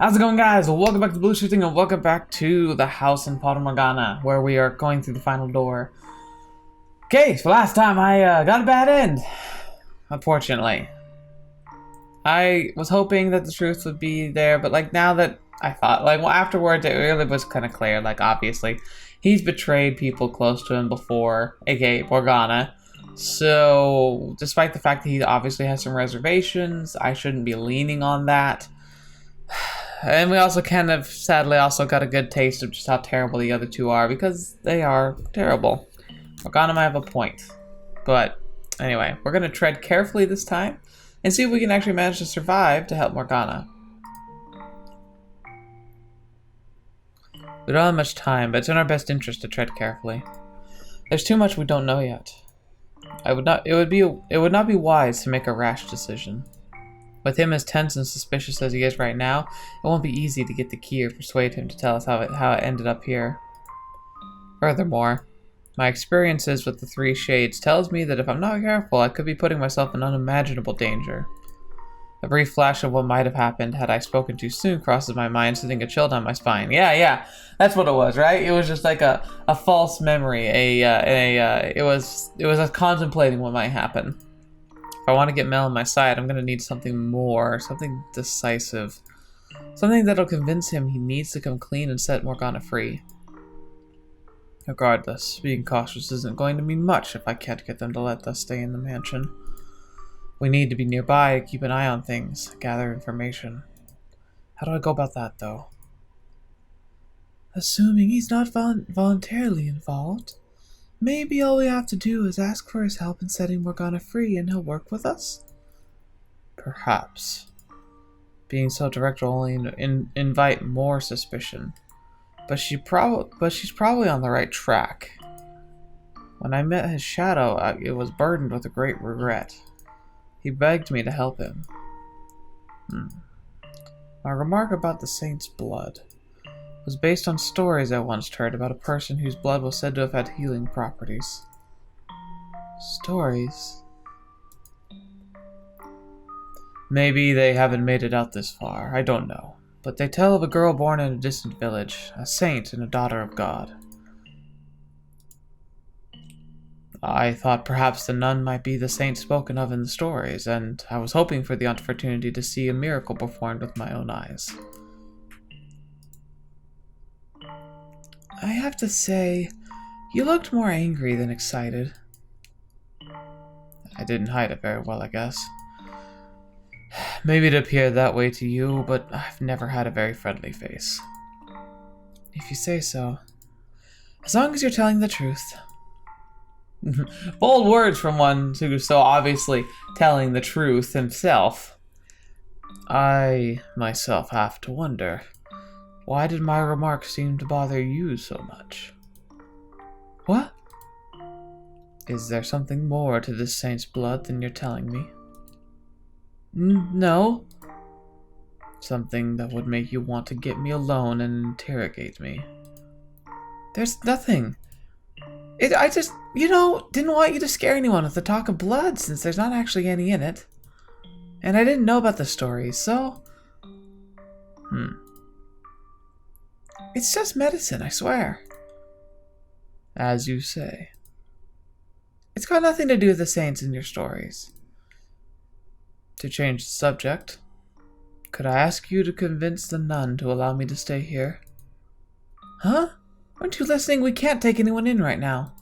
How's it going, guys? Welcome back to TheBlueShifting and welcome back to the house in Fata Morgana, where we are going through the final door. Okay, so last time I got a bad end, unfortunately. I was hoping that the truth would be there, but like now that I thought, like well, afterwards it really was kind of clear, like obviously he's betrayed people close to him before, aka Morgana. So despite the fact that he obviously has some reservations, I shouldn't be leaning on that. And we also kind of, sadly, also got a good taste of just how terrible the other two are, because they are terrible. Morgana might have a point. But, anyway, we're going to tread carefully this time, and see if we can actually manage to survive to help Morgana. We don't have much time, but it's in our best interest to tread carefully. There's too much we don't know yet. It would not be wise to make a rash decision. With him as tense and suspicious as he is right now, it won't be easy to get the key or persuade him to tell us how it ended up here. Furthermore, my experiences with the three shades tells me that if I'm not careful, I could be putting myself in unimaginable danger. A brief flash of what might have happened had I spoken too soon crosses my mind, sending a chill down my spine. Yeah, that's what it was, right? It was just like a false memory. It was us contemplating what might happen. If I want to get Mell on my side, I'm going to need something more, something decisive. Something that'll convince him he needs to come clean and set Morgana free. Regardless, being cautious isn't going to mean much if I can't get them to let us stay in the mansion. We need to be nearby to keep an eye on things, gather information. How do I go about that, though? Assuming he's not voluntarily involved, maybe all we have to do is ask for his help in setting Morgana free and he'll work with us? Perhaps. Being so direct will only invite more suspicion. But she's probably on the right track. When I met his shadow, it was burdened with a great regret. He begged me to help him. My remark about the saint's blood was based on stories I once heard about a person whose blood was said to have had healing properties. Stories? Maybe they haven't made it out this far, I don't know. But they tell of a girl born in a distant village, a saint and a daughter of God. I thought perhaps the nun might be the saint spoken of in the stories, and I was hoping for the opportunity to see a miracle performed with my own eyes. I have to say, you looked more angry than excited. I didn't hide it very well, I guess. Maybe it appeared that way to you, but I've never had a very friendly face. If you say so. As long as you're telling the truth. Bold words from one who's so obviously telling the truth himself. I myself have to wonder, why did my remarks seem to bother you so much? What? Is there something more to this saint's blood than you're telling me? No. Something that would make you want to get me alone and interrogate me. There's nothing. I just, didn't want you to scare anyone with the talk of blood, since there's not actually any in it. And I didn't know about the stories, so... It's just medicine, I swear. As you say. It's got nothing to do with the saints in your stories. To change the subject, could I ask you to convince the nun to allow me to stay here? Huh? Aren't you listening? We can't take anyone in right now.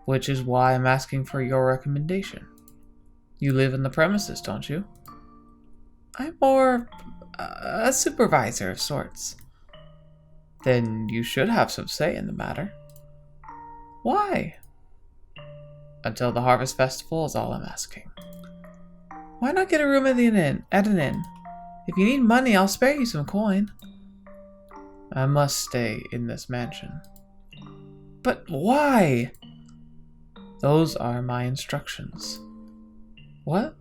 Which is why I'm asking for your recommendation. You live in the premises, don't you? I'm more a supervisor of sorts. Then you should have some say in the matter. Why? Until the Harvest Festival is all I'm asking. Why not get a room at an inn? If you need money, I'll spare you some coin. I must stay in this mansion. But why? Those are my instructions. What?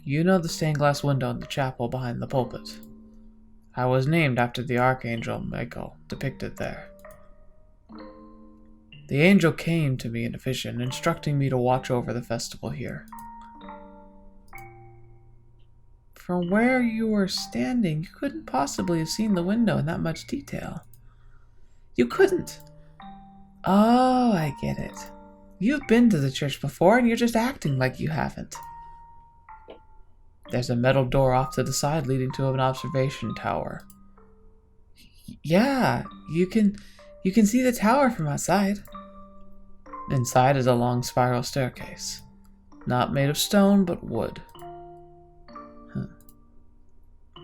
You know the stained glass window in the chapel behind the pulpit. I was named after the archangel Michel, depicted there. The angel came to me in a vision, instructing me to watch over the festival here. from where you were standing, you couldn't possibly have seen the window in that much detail. You couldn't. Oh, I get it. You've been to the church before and you're just acting like you haven't. There's a metal door off to the side leading to an observation tower. Yeah, you can see the tower from outside. Inside is a long spiral staircase. Not made of stone, but wood.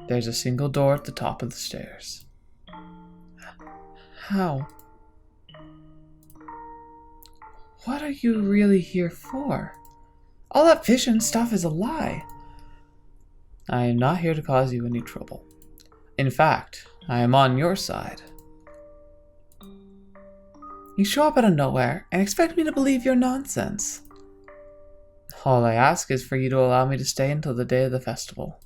There's a single door at the top of the stairs. How? What are you really here for? All that vision stuff is a lie. I am not here to cause you any trouble. In fact, I am on your side. You show up out of nowhere and expect me to believe your nonsense. All I ask is for you to allow me to stay until the day of the festival.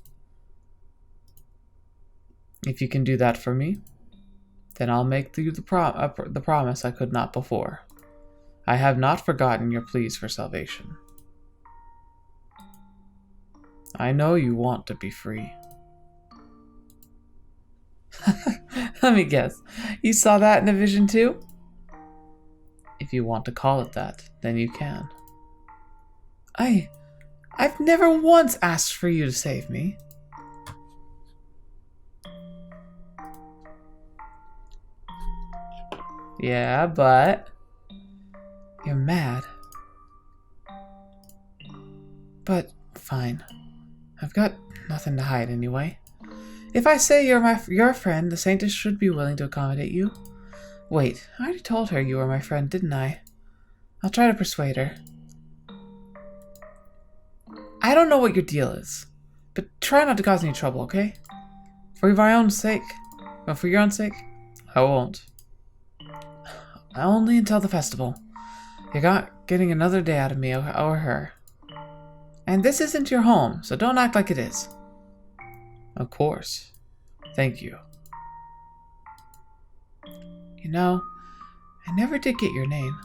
If you can do that for me, then I'll make you the promise I could not before. I have not forgotten your pleas for salvation. I know you want to be free. Let me guess. You saw that in a vision too? If you want to call it that, then you can. I've never once asked for you to save me. Yeah, but you're mad. But fine. I've got nothing to hide anyway. If I say you're your friend, the Saintess should be willing to accommodate you. Wait, I already told her you were my friend, didn't I? I'll try to persuade her. I don't know what your deal is, but try not to cause any trouble, okay? For my own sake. Well, for your own sake, I won't. Only until the festival. You're not getting another day out of me or her. And this isn't your home, so don't act like it is. Of course. Thank you. You know, I never did get your name.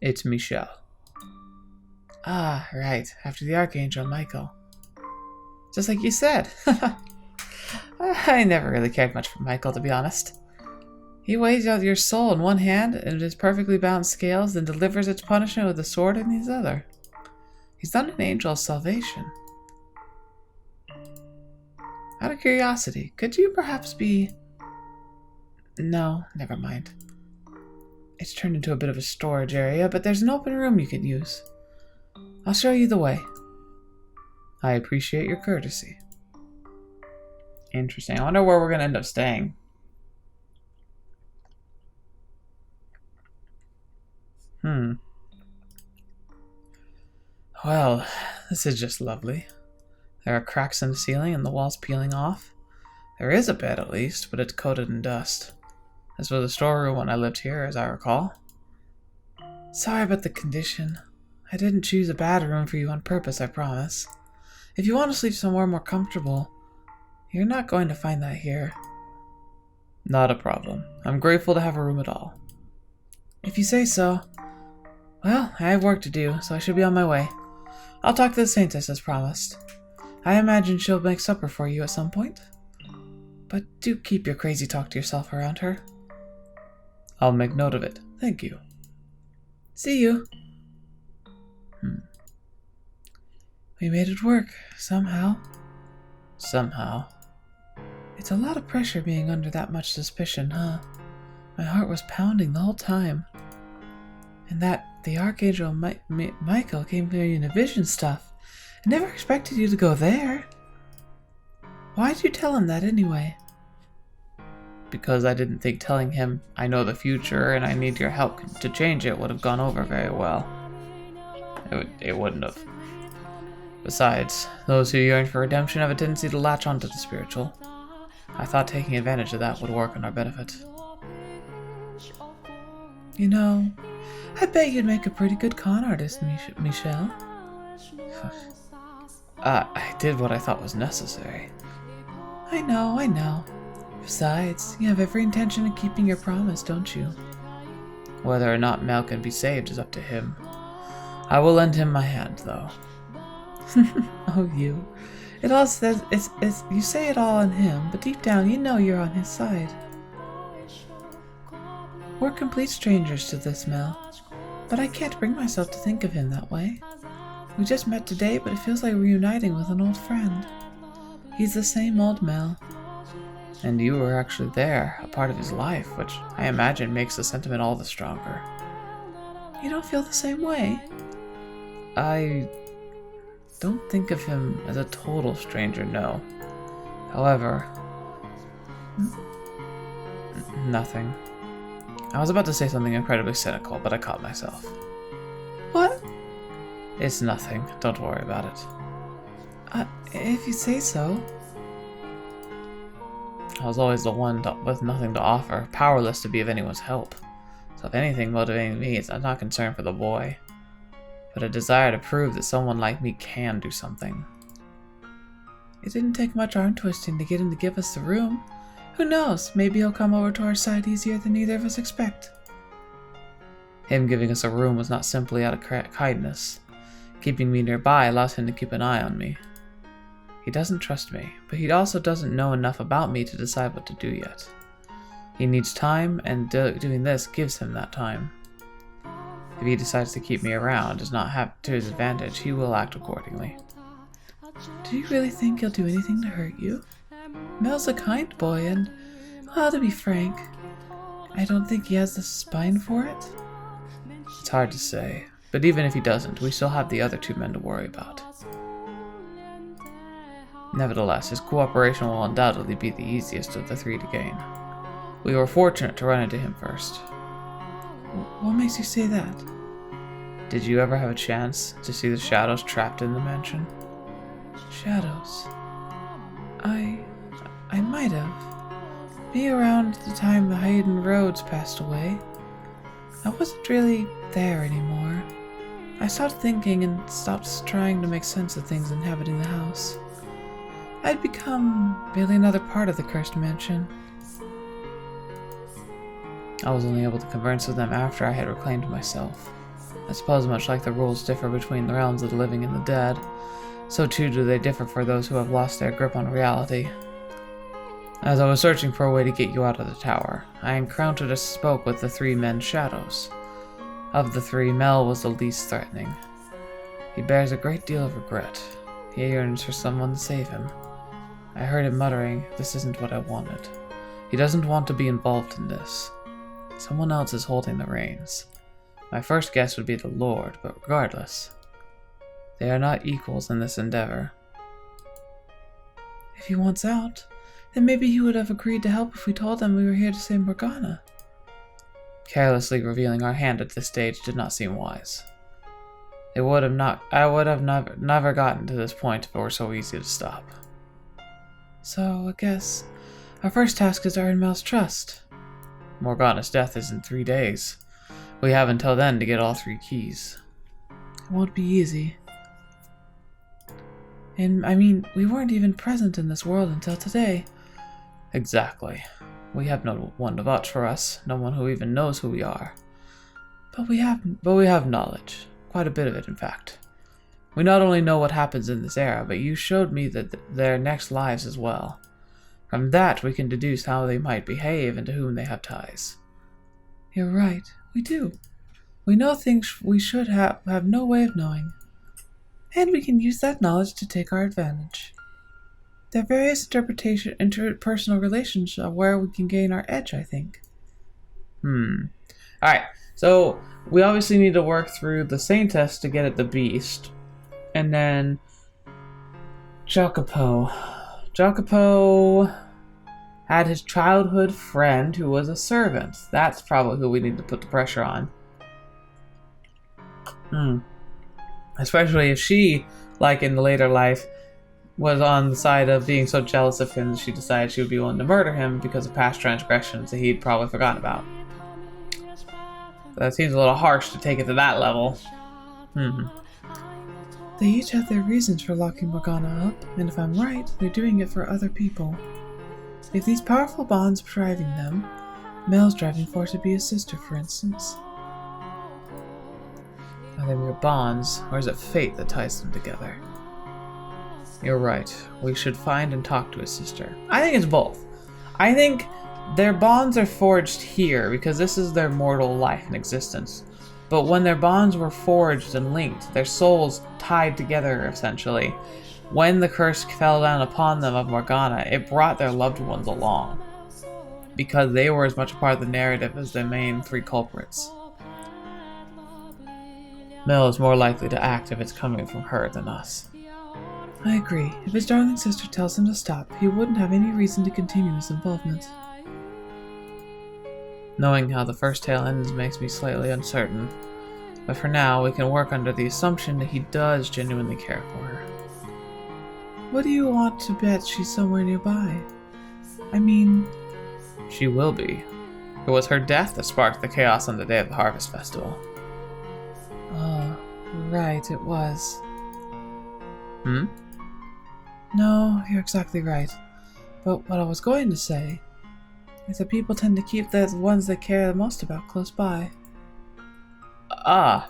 It's Michel. Ah, right. After the Archangel, Michael. Just like you said. I never really cared much for Michael, to be honest. He weighs out your soul in one hand in his perfectly balanced scales, then delivers its punishment with a sword in his other. He's not an angel of salvation. Out of curiosity, could you perhaps be... No, never mind. It's turned into a bit of a storage area, but there's an open room you can use. I'll show you the way. I appreciate your courtesy. Interesting. I wonder where we're going to end up staying. Well, this is just lovely. There are cracks in the ceiling and the walls peeling off. There is a bed at least, but it's coated in dust. This was a storeroom when I lived here, as I recall. Sorry about the condition. I didn't choose a bad room for you on purpose, I promise. If you want to sleep somewhere more comfortable, you're not going to find that here. Not a problem. I'm grateful to have a room at all. If you say so. Well, I have work to do, so I should be on my way. I'll talk to the Saintess as promised. I imagine she'll make supper for you at some point. But do keep your crazy talk to yourself around her. I'll make note of it. Thank you. See you. We made it work, somehow. Somehow. It's a lot of pressure being under that much suspicion, huh? My heart was pounding the whole time. And that the Archangel Michael came to me in a vision stuff. I never expected you to go there. Why'd you tell him that anyway? Because I didn't think telling him I know the future and I need your help to change it would have gone over very well. It wouldn't have. Besides, those who yearn for redemption have a tendency to latch onto the spiritual. I thought taking advantage of that would work in our benefit. You know, I bet you'd make a pretty good con artist, Michel. I did what I thought was necessary. I know. Besides, you have every intention of keeping your promise, don't you? Whether or not Mell can be saved is up to him. I will lend him my hand, though. Oh, you. It all says you say it all on him, but deep down you know you're on his side. We're complete strangers to this, Mell, but I can't bring myself to think of him that way. We just met today, but it feels like reuniting with an old friend. He's the same old Mell. And you were actually there, a part of his life, which I imagine makes the sentiment all the stronger. You don't feel the same way? I don't think of him as a total stranger, no. However, nothing. I was about to say something incredibly cynical, but I caught myself. What? It's nothing. Don't worry about it. If you say so. I was always the one with nothing to offer, powerless to be of anyone's help. So if anything motivating me, it's not concern for the boy, but a desire to prove that someone like me can do something. It didn't take much arm twisting to get him to give us the room. Who knows, maybe he'll come over to our side easier than either of us expect. Him giving us a room was not simply out of kindness. Keeping me nearby allows him to keep an eye on me. He doesn't trust me, but he also doesn't know enough about me to decide what to do yet. He needs time, and doing this gives him that time. If he decides to keep me around, does not have to his advantage, he will act accordingly. Do you really think he'll do anything to hurt you? Mel's a kind boy, and, well, to be frank, I don't think he has the spine for it. It's hard to say, but even if he doesn't, we still have the other two men to worry about. Nevertheless, his cooperation will undoubtedly be the easiest of the three to gain. We were fortunate to run into him first. What makes you say that? Did you ever have a chance to see the shadows trapped in the mansion? Shadows? I might have. Be around the time the Hayden Rhodes passed away. I wasn't really there anymore. I stopped thinking and stopped trying to make sense of things inhabiting the house. I'd become really another part of the cursed mansion. I was only able to converse with them after I had reclaimed myself. I suppose much like the rules differ between the realms of the living and the dead, so too do they differ for those who have lost their grip on reality. As I was searching for a way to get you out of the tower, I encountered and spoke with the three men's shadows. Of the three, Mell was the least threatening. He bears a great deal of regret. He yearns for someone to save him. I heard him muttering, "This isn't what I wanted." He doesn't want to be involved in this. Someone else is holding the reins. My first guess would be the Lord, but regardless, they are not equals in this endeavor. If he wants out, then maybe he would have agreed to help if we told him we were here to save Morgana. Carelessly revealing our hand at this stage did not seem wise. I would have never gotten to this point if it were so easy to stop. So, I guess our first task is to earn Mel's trust. Morgana's death is in 3 days. We have until then to get all 3 keys. It won't be easy. And, I mean, we weren't even present in this world until today. Exactly. We have no one to watch for us, no one who even knows who we are. But we have knowledge. Quite a bit of it, in fact. We not only know what happens in this era, but you showed me their next lives as well. From that, we can deduce how they might behave and to whom they have ties. You're right, we do. We know things we should have no way of knowing. And we can use that knowledge to take our advantage. There are various interpersonal relations where we can gain our edge, I think. Alright, so we obviously need to work through the Sane test to get at the Beast. And then Jacopo. Jacopo had his childhood friend who was a servant. That's probably who we need to put the pressure on. Especially if she, like in the later life, was on the side of being so jealous of him that she decided she would be willing to murder him because of past transgressions that he'd probably forgotten about. That seems a little harsh to take it to that level. They each have their reasons for locking Morgana up, and if I'm right, they're doing it for other people. If these powerful bonds are driving them, Mel's driving force would be his sister, for instance. Are they mere bonds, or is it fate that ties them together? You're right. We should find and talk to his sister. I think it's both. I think their bonds are forged here because this is their mortal life and existence. But when their bonds were forged and linked, their souls tied together essentially, when the curse fell down upon them of Morgana, it brought their loved ones along. Because they were as much a part of the narrative as the main three culprits. Mell is more likely to act if it's coming from her than us. I agree. If his darling sister tells him to stop, he wouldn't have any reason to continue his involvement. Knowing how the first tale ends makes me slightly uncertain, but for now we can work under the assumption that he does genuinely care for her. What do you want to bet she's somewhere nearby? I mean... She will be. It was her death that sparked the chaos on the day of the Harvest Festival. Oh, right, it was. Hmm? No, you're exactly right. But what I was going to say is that people tend to keep the ones they care the most about close by. Ah.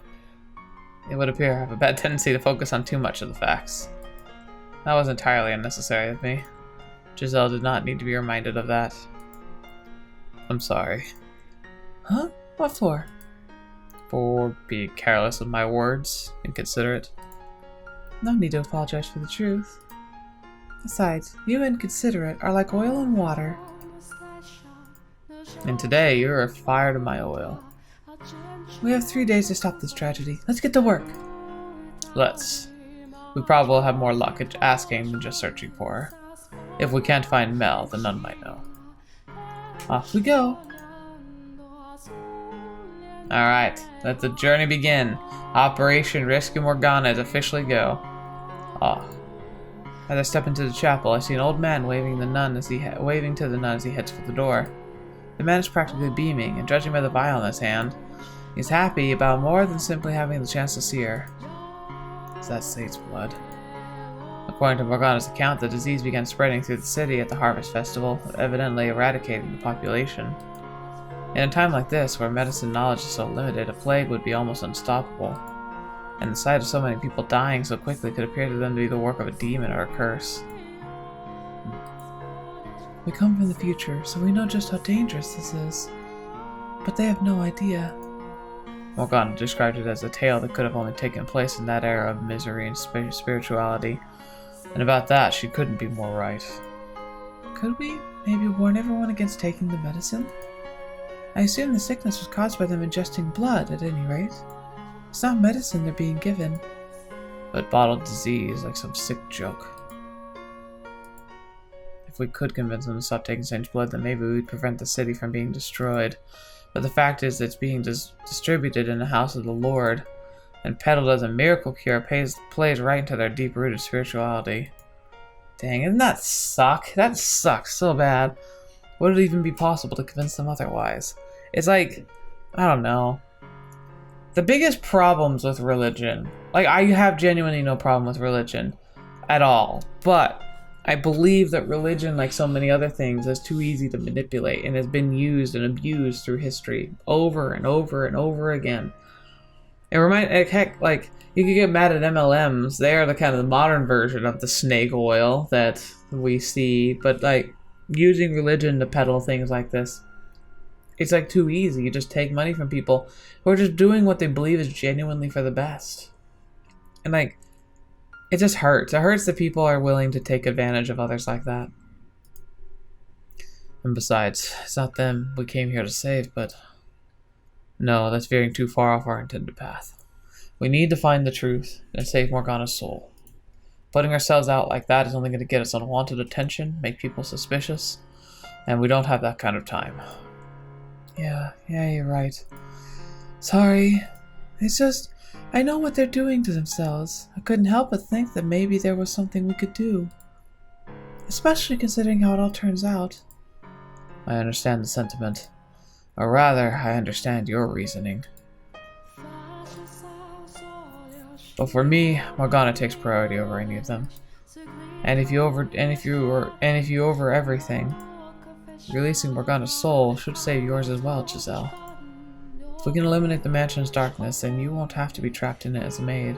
It would appear I have a bad tendency to focus on too much of the facts. That was entirely unnecessary of me. Giselle did not need to be reminded of that. I'm sorry. Huh? What for? For being careless with my words, inconsiderate. No need to apologize for the truth. Besides, you inconsiderate are like oil and water. And today, you're a fire to my oil. We have 3 days to stop this tragedy. Let's get to work. Let's. We probably will have more luck at asking than just searching for her. If we can't find Mell, then none might know. Off we go. Alright, let the journey begin. Operation Rescue Morgana is officially go. Ah. As I step into the chapel, I see an old man waving to the nun as he heads for the door. The man is practically beaming, and judging by the vial in his hand, he's happy about more than simply having the chance to see her. Is that Sate's blood? According to Morgana's account, the disease began spreading through the city at the Harvest Festival, evidently eradicating the population. In a time like this, where medicine knowledge is so limited, a plague would be almost unstoppable. And the sight of so many people dying so quickly could appear to them to be the work of a demon or a curse. We come from the future, so we know just how dangerous this is. But they have no idea. Morgana described it as a tale that could have only taken place in that era of misery and spirituality. And about that, she couldn't be more right. Could we maybe warn everyone against taking the medicine? I assume the sickness was caused by them ingesting blood, at any rate. It's not medicine they're being given. But bottled disease, like some sick joke. If we could convince them to stop taking Saint's blood, then maybe we'd prevent the city from being destroyed. But the fact is that it's being distributed in the house of the Lord, and peddled as a miracle cure plays right into their deep-rooted spirituality. Dang, doesn't that suck? That sucks so bad. Would it even be possible to convince them otherwise? It's like, I don't know. The biggest problems with religion, like I have genuinely no problem with religion at all, but I believe that religion, like so many other things, is too easy to manipulate and has been used and abused through history over and over and over again. Heck, like, you could get mad at MLMs. They are the kind of the modern version of the snake oil that we see, but like, using religion to peddle things like this, it's like too easy. You just take money from people who are just doing what they believe is genuinely for the best. And like, it just hurts. It hurts that people are willing to take advantage of others like that. And besides, it's not them we came here to save, but no, that's veering too far off our intended path. We need to find the truth and save Morgana's soul. Putting ourselves out like that is only going to get us unwanted attention, make people suspicious, and we don't have that kind of time. Yeah, you're right. Sorry. It's just, I know what they're doing to themselves. I couldn't help but think that maybe there was something we could do. Especially considering how it all turns out. I understand the sentiment. Or rather, I understand your reasoning. But for me, Morgana takes priority over any of them. And if you over everything, releasing Morgana's soul should save yours as well, Giselle. If we can eliminate the mansion's darkness, then you won't have to be trapped in it as a maid.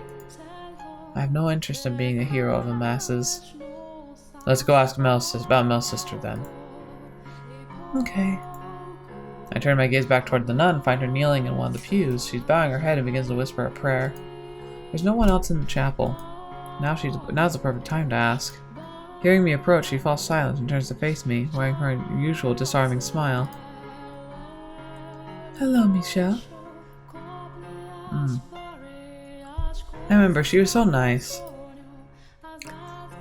I have no interest in being a hero of the masses. Let's go ask Mell about Mell's sister then. Okay. I turn my gaze back toward the nun and find her kneeling in one of the pews. She's bowing her head and begins to whisper a prayer. There's no one else in the chapel. Now's the perfect time to ask. Hearing me approach, she falls silent and turns to face me, wearing her usual disarming smile. Hello, Michel. I remember, she was so nice.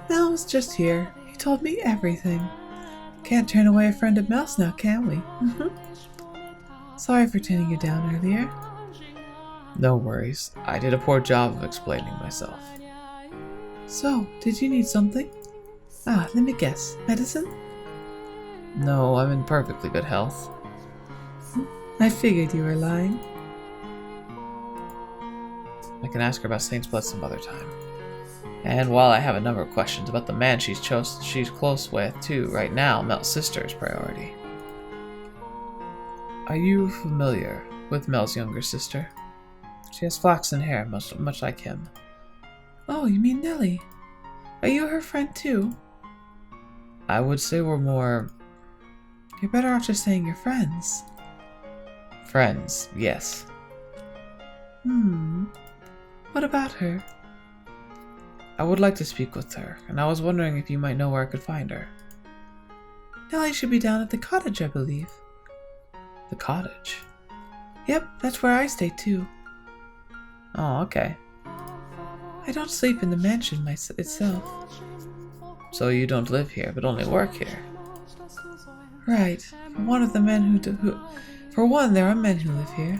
Mell was just here. He told me everything. Can't turn away a friend of Mell's now, can we? Sorry for turning you down earlier. No worries. I did a poor job of explaining myself. So, did you need something? Let me guess. Medicine? No, I'm in perfectly good health. I figured you were lying. I can ask her about Saint's Blood some other time. And while I have a number of questions about the man she's close with, too, right now, Mell's sister is priority. Are you familiar with Mell's younger sister? She has flaxen hair, much like him. Oh, you mean Nellie? Are you her friend too? I would say we're more... You're better off just saying you're friends. Friends, yes. What about her? I would like to speak with her, and I was wondering if you might know where I could find her. Nellie should be down at the cottage, I believe. The cottage? Yep, that's where I stay too. Oh, okay. I don't sleep in the mansion itself. So you don't live here, but only work here? Right. For one, there are men who live here.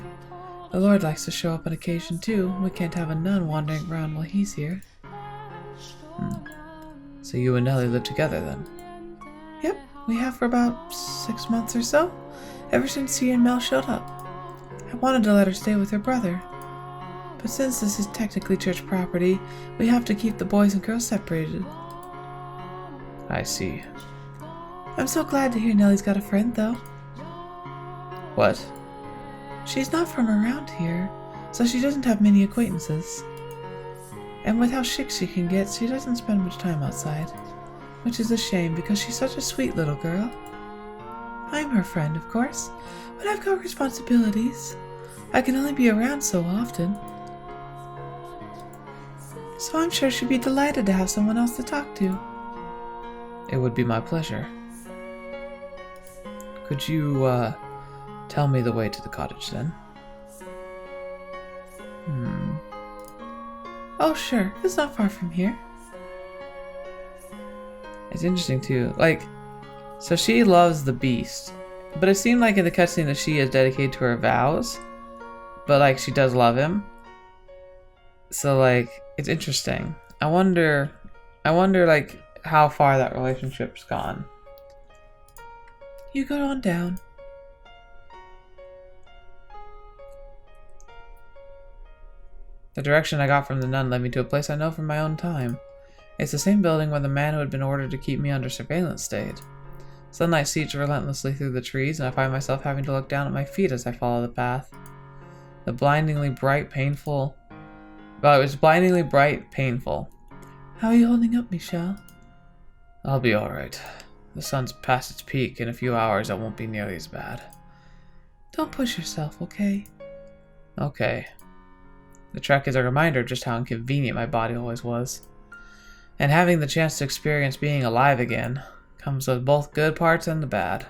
The Lord likes to show up on occasion too. We can't have a nun wandering around while he's here. So you and Nellie live together then? Yep, we have for about 6 months or so, ever since he and Mell showed up. I wanted to let her stay with her brother, but since this is technically church property, we have to keep the boys and girls separated. I see. I'm so glad to hear Nellie's got a friend, though. What? She's not from around here, so she doesn't have many acquaintances. And with how chic she can get, she doesn't spend much time outside. Which is a shame, because she's such a sweet little girl. I'm her friend, of course, but I've got responsibilities. I can only be around so often. So I'm sure she'd be delighted to have someone else to talk to. It would be my pleasure. Could you, tell me the way to the cottage, then? Oh, sure. It's not far from here. It's interesting, too. Like, so she loves the beast. But it seemed like in the cutscene that she is dedicated to her vows. But, like, she does love him. So, like, it's interesting. I wonder, like, how far that relationship's gone. You go on down. The direction I got from the nun led me to a place I know from my own time. It's the same building where the man who had been ordered to keep me under surveillance stayed. Sunlight seeps relentlessly through the trees, and I find myself having to look down at my feet as I follow the path. It was blindingly bright, painful. How are you holding up, Michel? I'll be alright. The sun's past its peak. In a few hours, it won't be nearly as bad. Don't push yourself, okay? Okay. The trek is a reminder of just how inconvenient my body always was. And having the chance to experience being alive again comes with both good parts and the bad.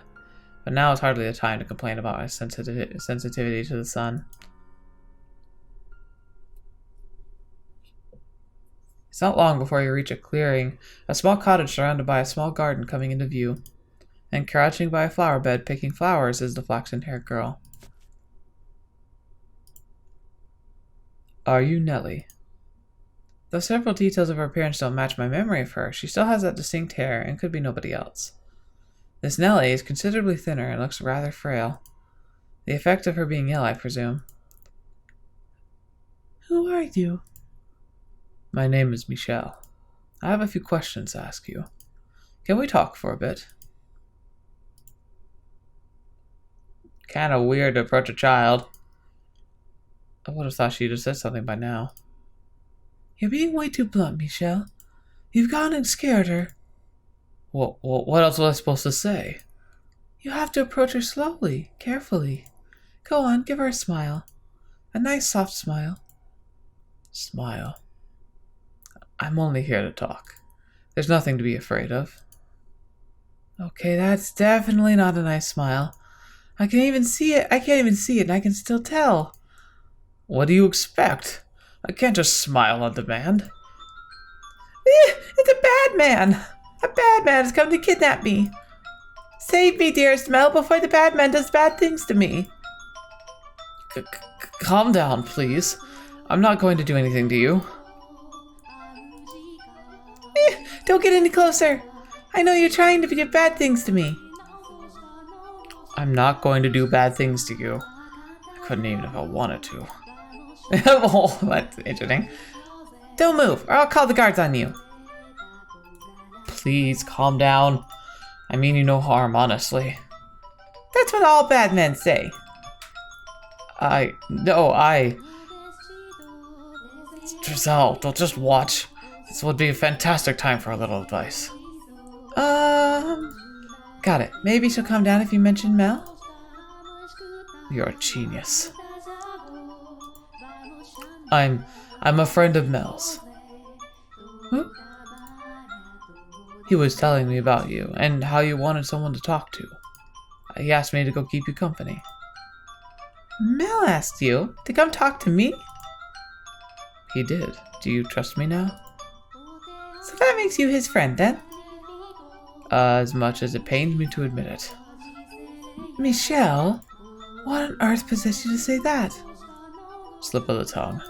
But now is hardly the time to complain about my sensitivity to the sun. It's not long before you reach a clearing, a small cottage surrounded by a small garden coming into view. And crouching by a flower bed picking flowers is the flaxen-haired girl. Are you Nellie? Though several details of her appearance don't match my memory of her, she still has that distinct hair and could be nobody else. This Nellie is considerably thinner and looks rather frail. The effect of her being ill, I presume. Who are you? My name is Michel. I have a few questions to ask you. Can we talk for a bit? Kinda weird to approach a child. I would have thought she'd have said something by now. You're being way too blunt, Michel. You've gone and scared her. What else was I supposed to say? You have to approach her slowly, carefully. Go on, give her a smile. A nice soft smile. Smile. I'm only here to talk. There's nothing to be afraid of. Okay, that's definitely not a nice smile. I can't even see it, and I can still tell. What do you expect? I can't just smile on demand. It's a bad man! A bad man has come to kidnap me. Save me, dearest Mell, before the bad man does bad things to me. Calm down, please. I'm not going to do anything to you. Don't get any closer. I know you're trying to do bad things to me. I'm not going to do bad things to you. I couldn't even if I wanted to. Oh, that's interesting. Don't move, or I'll call the guards on you. Please, calm down. I mean you no harm, honestly. That's what all bad men say. Giselle, don't just watch. This would be a fantastic time for a little advice. Got it. Maybe she'll calm down if you mention Mell? You're a genius. I'm a friend of Mell's. Who? He was telling me about you, and how you wanted someone to talk to. He asked me to go keep you company. Mell asked you to come talk to me? He did. Do you trust me now? So that makes you his friend, then? As much as it pains me to admit it. Michel? What on earth possessed you to say that? Slip of the tongue.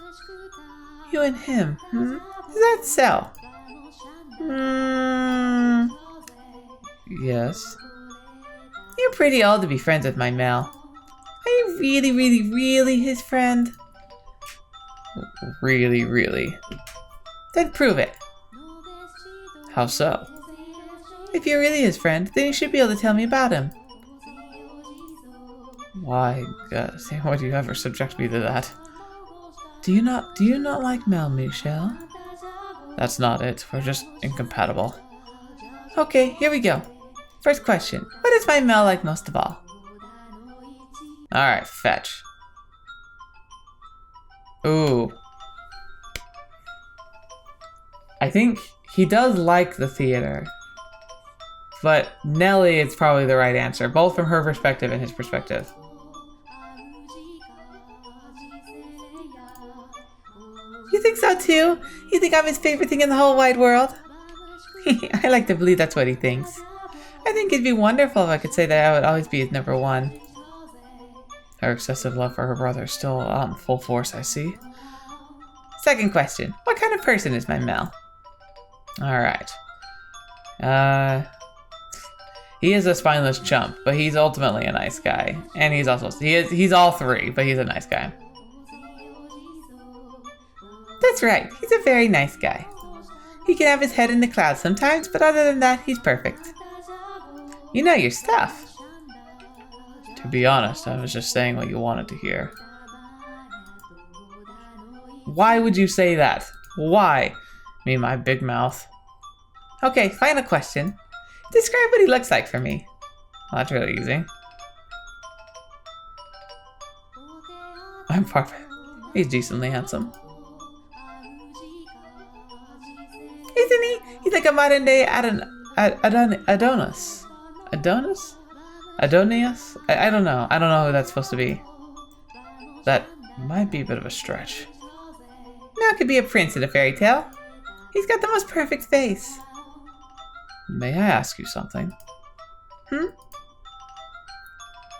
You and him, Is that so? Yes. You're pretty old to be friends with my Mell. Are you really, really, really his friend? Really, really. Then prove it. How so? If you're really his friend, then you should be able to tell me about him. Why, would you ever subject me to that? Do you not like Mell, Michel? That's not it. We're just incompatible. Okay, here we go. First question. What is my Mell like most of all? Alright, fetch. Ooh. I think he does like the theater. But Nellie is probably the right answer, both from her perspective and his perspective. You think so too? You think I'm his favorite thing in the whole wide world? I like to believe that's what he thinks. I think it'd be wonderful if I could say that I would always be his number one. Her excessive love for her brother is still on full force, I see. Second question. What kind of person is my Mell? Alright. He is a spineless chump, but he's ultimately a nice guy. And he's also, he's all three, but he's a nice guy. That's right, he's a very nice guy. He can have his head in the clouds sometimes, but other than that, he's perfect. You know your stuff. To be honest, I was just saying what you wanted to hear. Why would you say that? Why? Me and my big mouth. Okay, final question. Describe what he looks like for me. Well, that's really easy. I'm perfect. He's decently handsome. Isn't he? He's like a modern day Adonis. Adonis? Adonius? I don't know. I don't know who that's supposed to be. That might be a bit of a stretch. Now it could be a prince in a fairy tale. He's got the most perfect face. May I ask you something?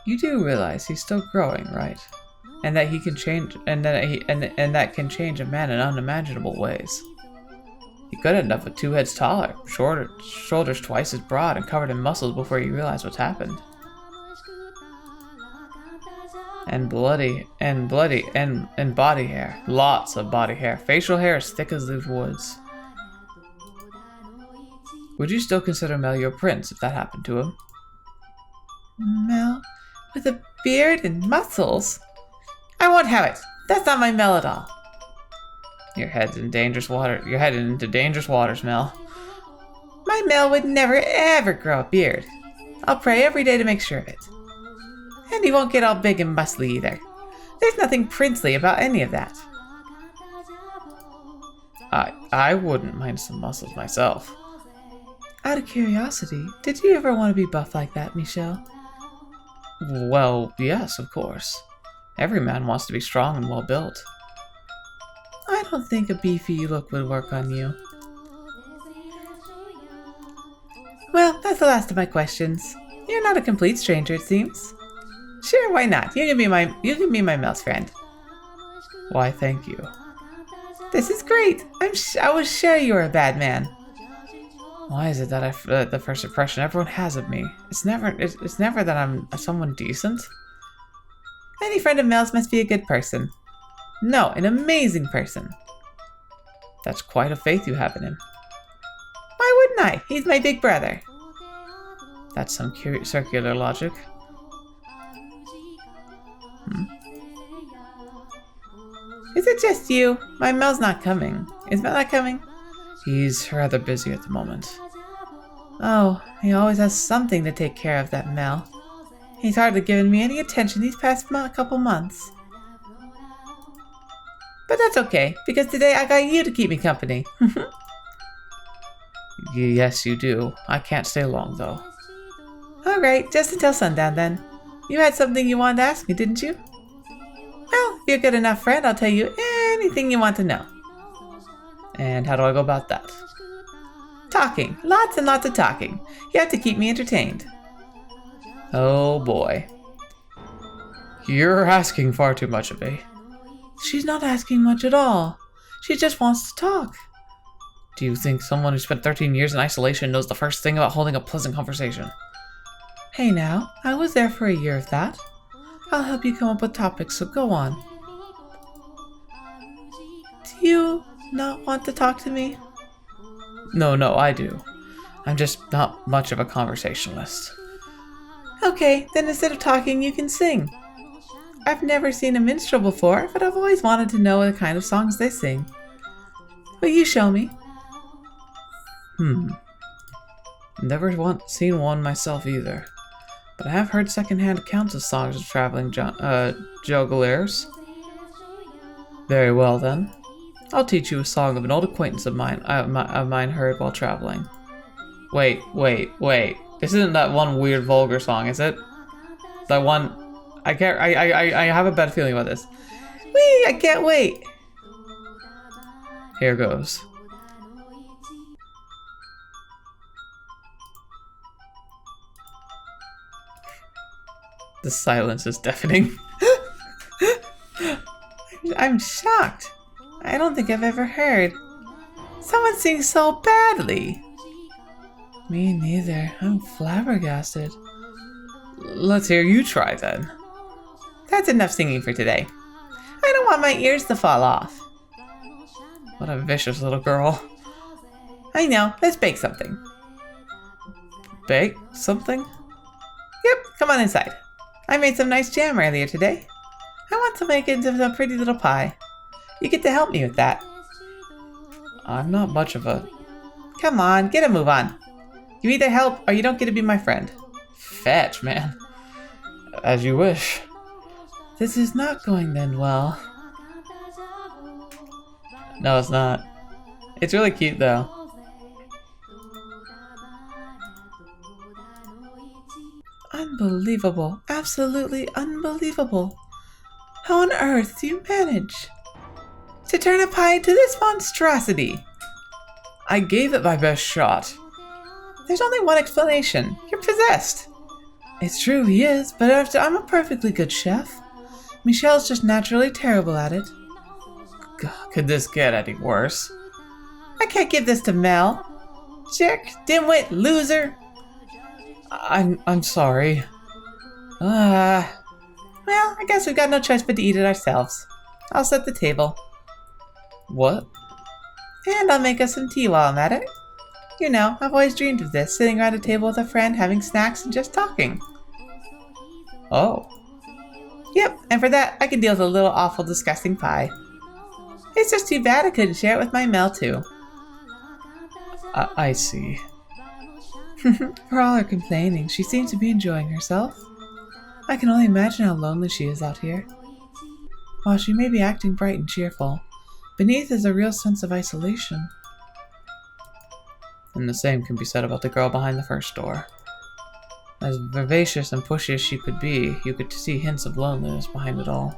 You do realize he's still growing, right? And that he can change, and that can change a man in unimaginable ways. He could end up with 2 heads taller, shorter, shoulders twice as broad, and covered in muscles before you realize what's happened. And body hair. Lots of body hair. Facial hair as thick as the woods. Would you still consider Mell your prince if that happened to him? Mell? With a beard and muscles? I won't have it. That's not my Mell at all. You're headed in dangerous water. You're headed into dangerous waters, Mell. My Mell would never ever grow a beard. I'll pray every day to make sure of it. And he won't get all big and muscly either. There's nothing princely about any of that. I wouldn't mind some muscles myself. Out of curiosity, did you ever want to be buff like that, Michel? Well, yes, of course. Every man wants to be strong and well built. I don't think a beefy look would work on you. Well, that's the last of my questions. You're not a complete stranger, it seems. Sure, why not? You can be my Mell's friend. Why, thank you. This is great. I was sure you were a bad man. Why is it that the first impression everyone has of me? It's never that I'm someone decent. Any friend of Mell's must be a good person. No, an amazing person. That's quite a faith you have in him. Why wouldn't I? He's my big brother. That's some circular logic. Is it just you? My Mell's not coming. Is Mell not coming? He's rather busy at the moment. Oh, he always has something to take care of, that Mell. He's hardly given me any attention these past couple months. But that's okay, because today I got you to keep me company. Yes, you do. I can't stay long, though. Alright, just until sundown, then. You had something you wanted to ask me, didn't you? Well, if you're a good enough friend, I'll tell you anything you want to know. And how do I go about that? Talking. Lots and lots of talking. You have to keep me entertained. Oh boy. You're asking far too much of me. She's not asking much at all. She just wants to talk. Do you think someone who spent 13 years in isolation knows the first thing about holding a pleasant conversation? Hey now, I was there for a year of that. I'll help you come up with topics, so go on. Do you not want to talk to me? No, I do. I'm just not much of a conversationalist. Okay, then instead of talking, you can sing. I've never seen a minstrel before, but I've always wanted to know the kind of songs they sing. Will you show me? Never seen one myself either, but I have heard secondhand accounts of songs of traveling jugglers. Very well then. I'll teach you a song of an old acquaintance of mine heard while traveling. Wait. This isn't that one weird vulgar song, is it? That one... I have a bad feeling about this. Whee! I can't wait! Here goes. The silence is deafening. I'm shocked. I don't think I've ever heard someone sing so badly. Me neither. I'm flabbergasted. Let's hear you try then. That's enough singing for today. I don't want my ears to fall off. What a vicious little girl. I know. Let's bake something. Bake something? Yep. Come on inside. I made some nice jam earlier today. I want to make it into a pretty little pie. You get to help me with that. I'm not much of a... Come on, get a move on. You either help or you don't get to be my friend. Fetch, man. As you wish. This is not going then well. No, it's not. It's really cute though. Unbelievable. Absolutely unbelievable. How on earth do you manage to turn a pie into this monstrosity? I gave it my best shot. There's only one explanation. You're possessed. It's true, he is, but I'm a perfectly good chef. Michel's just naturally terrible at it. God, could this get any worse? I can't give this to Mell. Jerk, dimwit, loser. I'm sorry. Well, I guess we've got no choice but to eat it ourselves. I'll set the table. What? And I'll make us some tea while I'm at it. You know, I've always dreamed of this, sitting around a table with a friend, having snacks and just talking. Oh. Yep, and for that, I can deal with a little awful disgusting pie. It's just too bad I couldn't share it with my Mell too. I see. For all her complaining, she seems to be enjoying herself. I can only imagine how lonely she is out here. While she may be acting bright and cheerful, beneath is a real sense of isolation. And the same can be said about the girl behind the first door. As vivacious and pushy as she could be, you could see hints of loneliness behind it all.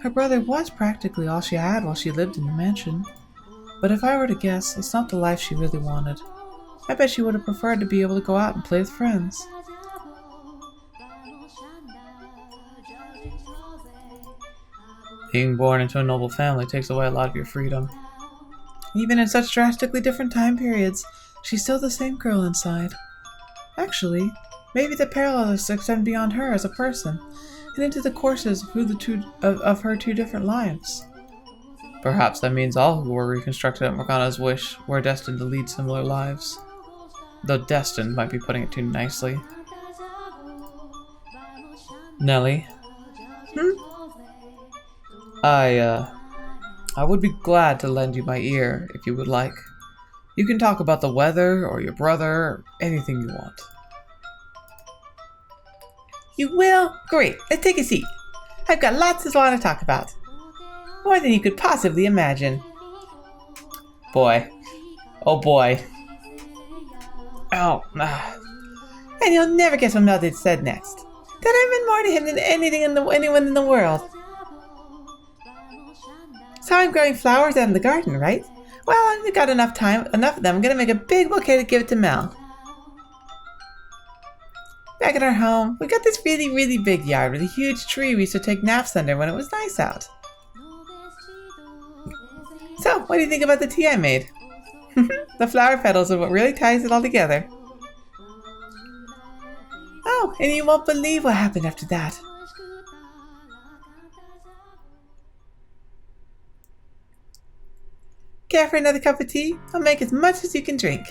Her brother was practically all she had while she lived in the mansion. But if I were to guess, it's not the life she really wanted. I bet she would have preferred to be able to go out and play with friends. Being born into a noble family takes away a lot of your freedom. Even in such drastically different time periods, she's still the same girl inside. Actually, maybe the parallels extend beyond her as a person, and into the courses of her two different lives. Perhaps that means all who were reconstructed at Morgana's wish were destined to lead similar lives. Though destined might be putting it too nicely. Nellie? I would be glad to lend you my ear if you would like. You can talk about the weather, or your brother, or anything you want. You will? Great. Let's take a seat. I've got lots to want to talk about. More than you could possibly imagine. Boy. Oh boy. Oh. And you'll never guess what Mell said next. That I meant more to him than anyone in the world. So I'm growing flowers out in the garden, right? Well, I've got enough of them. I'm gonna make a big bouquet to give it to Mell. Back at our home, we got this really, really big yard with a huge tree we used to take naps under when it was nice out. So, what do you think about the tea I made? The flower petals are what really ties it all together. Oh, and you won't believe what happened after that. Care for another cup of tea? I'll make as much as you can drink.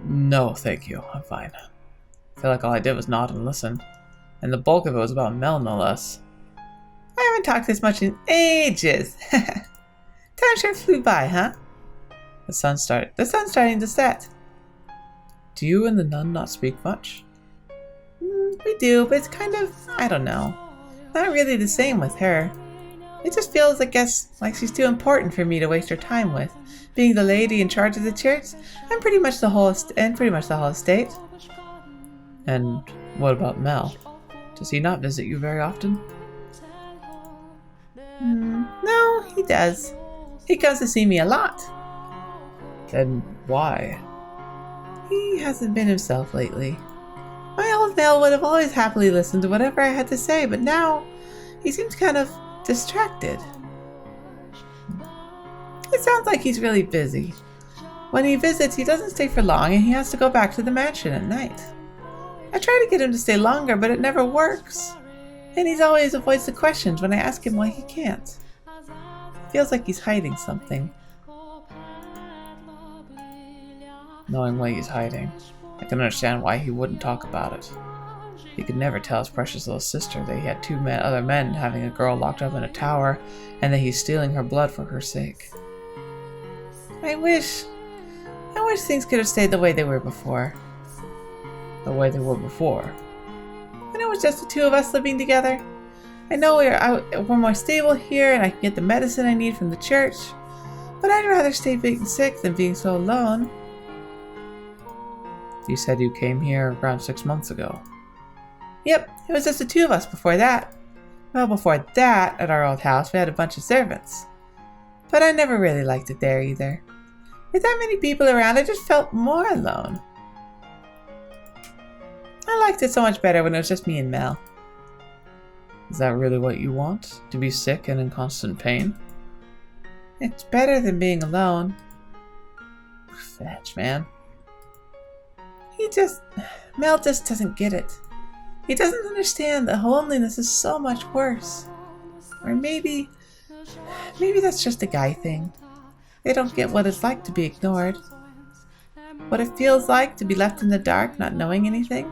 No, thank you. I'm fine. I feel like all I did was nod and listen. And the bulk of it was about Mell, no less. I haven't talked this much in ages. Time sure flew by, huh? The sun's starting to set. Do you and the nun not speak much? We do, but it's kind of, I don't know. Not really the same with her. It just feels, I guess, like she's too important for me to waste her time with. Being the lady in charge of the church, and pretty much the whole estate. And what about Mell? Does he not visit you very often? No, he does. He comes to see me a lot. Then why? He hasn't been himself lately. My old Mell would have always happily listened to whatever I had to say, but now he seems kind of distracted. It sounds like he's really busy. When he visits, he doesn't stay for long and he has to go back to the mansion at night. I try to get him to stay longer, but it never works. And he always avoids the questions when I ask him why he can't. Feels like he's hiding something. Knowing why he's hiding, I can understand why he wouldn't talk about it. He could never tell his precious little sister that he had other men having a girl locked up in a tower, and that he's stealing her blood for her sake. I wish things could have stayed the way they were before. The way they were before. When it was just the two of us living together. I know we're more stable here, and I can get the medicine I need from the church, but I'd rather stay being sick than being so alone. You said you came here around 6 months ago. Yep, it was just the two of us before that. Well, before that, at our old house, we had a bunch of servants. But I never really liked it there either. With that many people around, I just felt more alone. I liked it so much better when it was just me and Mell. Is that really what you want? To be sick and in constant pain? It's better than being alone. Fetch, man. Mell just doesn't get it. He doesn't understand that loneliness is so much worse. Or maybe that's just a guy thing. They don't get what it's like to be ignored. What it feels like to be left in the dark, not knowing anything.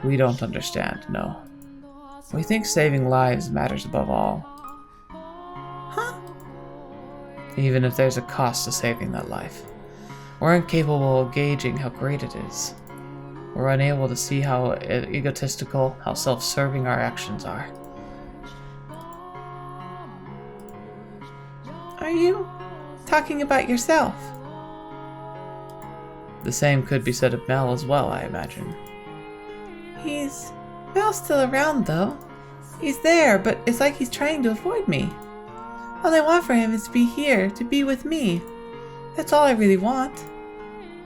We don't understand, no. We think saving lives matters above all. Huh? Even if there's a cost to saving that life. We're incapable of gauging how great it is. We're unable to see how egotistical, how self-serving our actions are. Are you talking about yourself? The same could be said of Mell as well, I imagine. Mell's still around, though. He's there, but it's like he's trying to avoid me. All I want for him is to be here, to be with me. That's all I really want.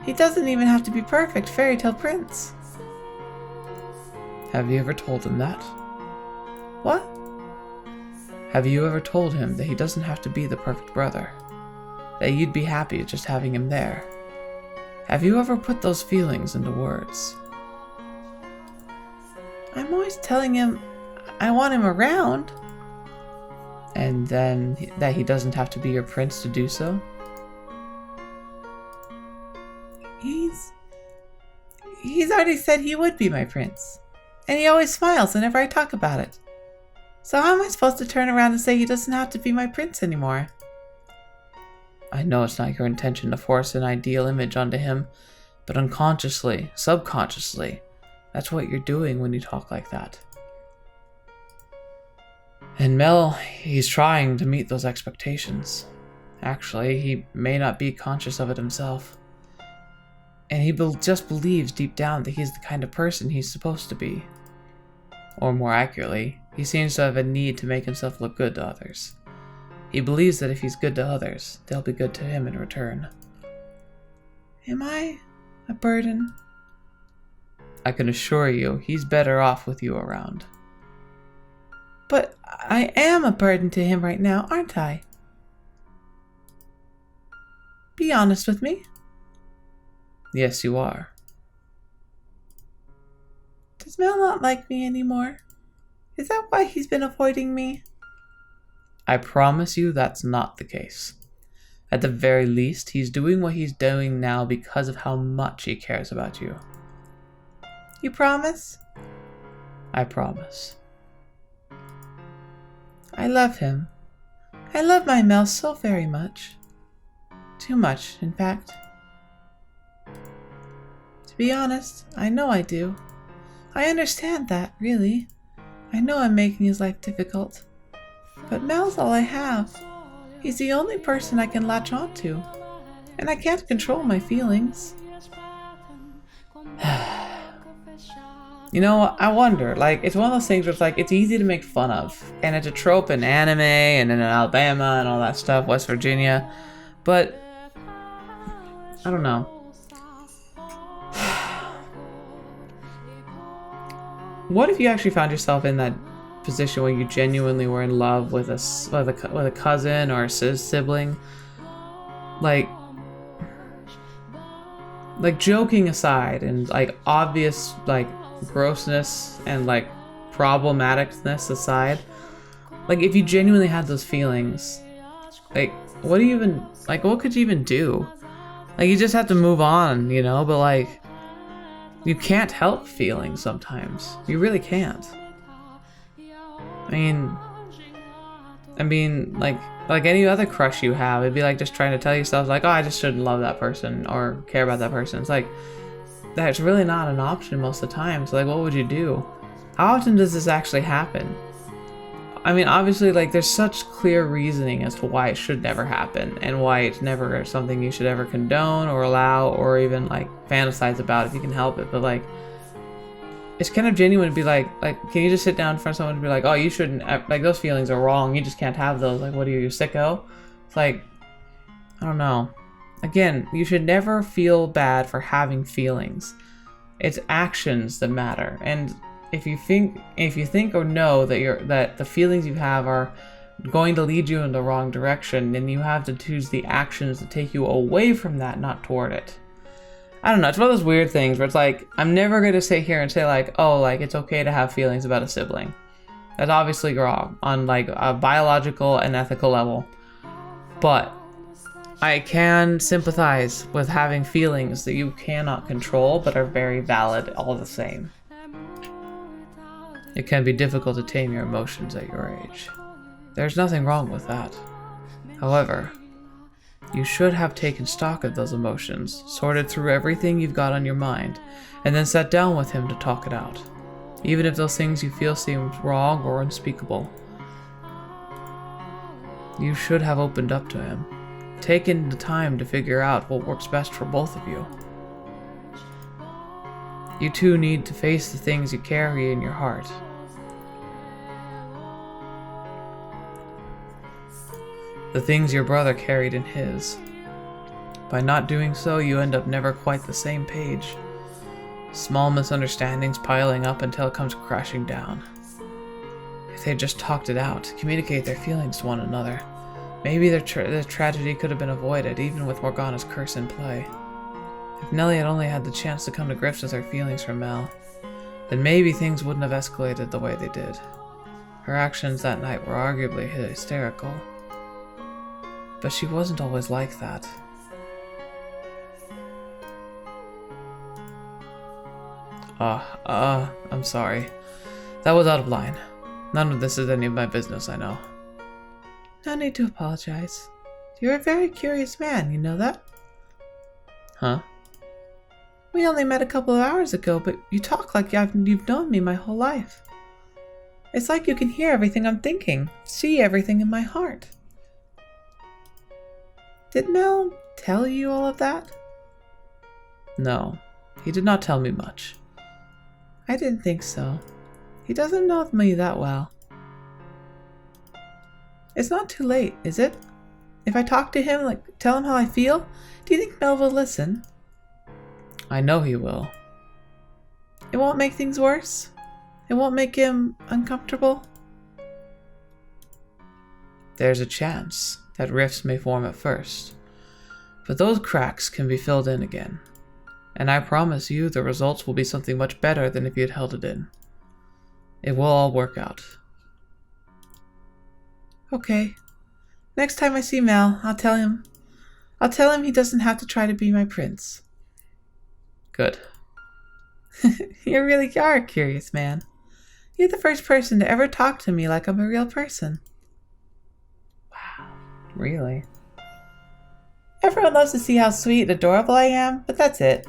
He doesn't even have to be perfect fairy tale prince. Have you ever told him that? What? Have you ever told him that he doesn't have to be the perfect brother? That you'd be happy just having him there? Have you ever put those feelings into words? I'm always telling him I want him around. And then that he doesn't have to be your prince to do so? He's already said he would be my prince. And he always smiles whenever I talk about it. So how am I supposed to turn around and say he doesn't have to be my prince anymore? I know it's not your intention to force an ideal image onto him, but unconsciously, subconsciously, that's what you're doing when you talk like that. And Mell, he's trying to meet those expectations. Actually, he may not be conscious of it himself. And he just believes deep down that he's the kind of person he's supposed to be. Or more accurately, he seems to have a need to make himself look good to others. He believes that if he's good to others, they'll be good to him in return. Am I a burden? I can assure you, he's better off with you around. But I am a burden to him right now, aren't I? Be honest with me. Yes, you are. Does Mell not like me anymore? Is that why he's been avoiding me? I promise you that's not the case. At the very least, he's doing what he's doing now because of how much he cares about you. You promise? I promise. I love him. I love my Mell so very much. Too much, in fact. To be honest, I know I do. I understand that, really. I know I'm making his life difficult. But Mell's all I have. He's the only person I can latch on to. And I can't control my feelings. You know, I wonder, like, it's one of those things where it's like, it's easy to make fun of. And it's a trope in anime and in Alabama and all that stuff, West Virginia. But, I don't know. What if you actually found yourself in that position where you genuinely were in love with a cousin or a sibling? Like joking aside and like obvious like grossness and like problematicness aside, like if you genuinely had those feelings, like what could you even do? Like you just have to move on, you know, but like you can't help feeling sometimes. You really can't. I mean, like any other crush you have, it'd be like just trying to tell yourself, like, oh, I just shouldn't love that person or care about that person. It's like, that's really not an option most of the time. So, like, what would you do? How often does this actually happen? I mean, obviously, like, there's such clear reasoning as to why it should never happen and why it's never something you should ever condone or allow or even, like, fantasize about if you can help it. But, like, it's kind of genuine to be like, can you just sit down in front of someone and be like, oh, you shouldn't, like, those feelings are wrong. You just can't have those. Like, what are you sicko? It's like, I don't know. Again, you should never feel bad for having feelings. It's actions that matter. And if you think or know that the feelings you have are going to lead you in the wrong direction, then you have to choose the actions that take you away from that, not toward it. I don't know, it's one of those weird things where it's like, I'm never going to sit here and say like, oh, like it's okay to have feelings about a sibling. That's obviously wrong on like a biological and ethical level. But I can sympathize with having feelings that you cannot control but are very valid all the same. It can be difficult to tame your emotions at your age. There's nothing wrong with that. However, you should have taken stock of those emotions, sorted through everything you've got on your mind, and then sat down with him to talk it out, even if those things you feel seem wrong or unspeakable. You should have opened up to him, taken the time to figure out what works best for both of you. You two need to face the things you carry in your heart. The things your brother carried in his. By not doing so, you end up never quite the same page. Small misunderstandings piling up until it comes crashing down. If they just talked it out, communicate their feelings to one another, maybe the tragedy could have been avoided, even with Morgana's curse in play. If Nellie had only had the chance to come to grips with her feelings for Mell, then maybe things wouldn't have escalated the way they did. Her actions that night were arguably hysterical. But she wasn't always like that. I'm sorry. That was out of line. None of this is any of my business, I know. No need to apologize. You're a very curious man, you know that? Huh? We only met a couple of hours ago, but you talk like you've known me my whole life. It's like you can hear everything I'm thinking, see everything in my heart. Did Mell tell you all of that? No, he did not tell me much. I didn't think so. He doesn't know me that well. It's not too late, is it? If I talk to him, tell him how I feel, do you think Mell will listen? I know he will. It won't make things worse? It won't make him uncomfortable? There's a chance that rifts may form at first, but those cracks can be filled in again. And I promise you the results will be something much better than if you had held it in. It will all work out. Okay. Next time I see Mell, I'll tell him he doesn't have to try to be my prince. Good. You really are a curious man. You're the first person to ever talk to me like I'm a real person. Wow. Really? Everyone loves to see how sweet and adorable I am, but that's it.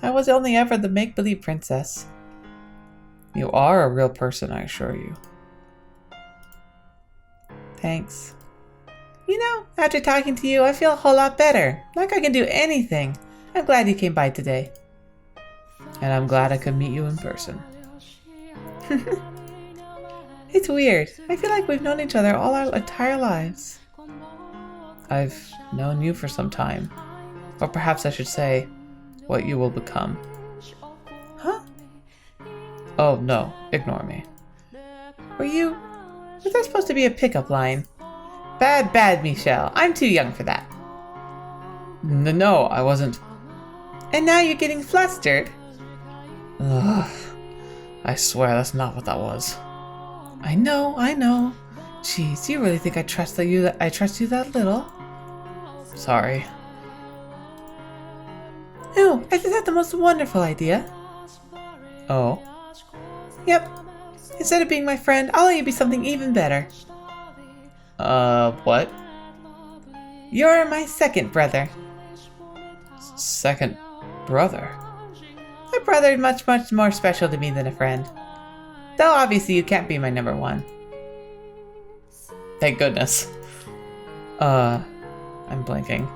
I was only ever the make-believe princess. You are a real person, I assure you. Thanks. You know, after talking to you, I feel a whole lot better. Like I can do anything. I'm glad you came by today. And I'm glad I could meet you in person. It's weird. I feel like we've known each other all our entire lives. I've known you for some time. Or perhaps I should say, what you will become. Huh? Oh, no. Ignore me. Was that supposed to be a pickup line? Bad, Michel. I'm too young for that. No, I wasn't. And now you're getting flustered. Ugh. I swear that's not what that was. I know. Jeez, you really think I trust you that little? Sorry. Ooh, I just had the most wonderful idea. Oh? Yep. Instead of being my friend, I'll let you be something even better. What? You're my second brother. Second brother? A brother is much more special to me than a friend. Though obviously you can't be my number one. Thank goodness. I'm blanking.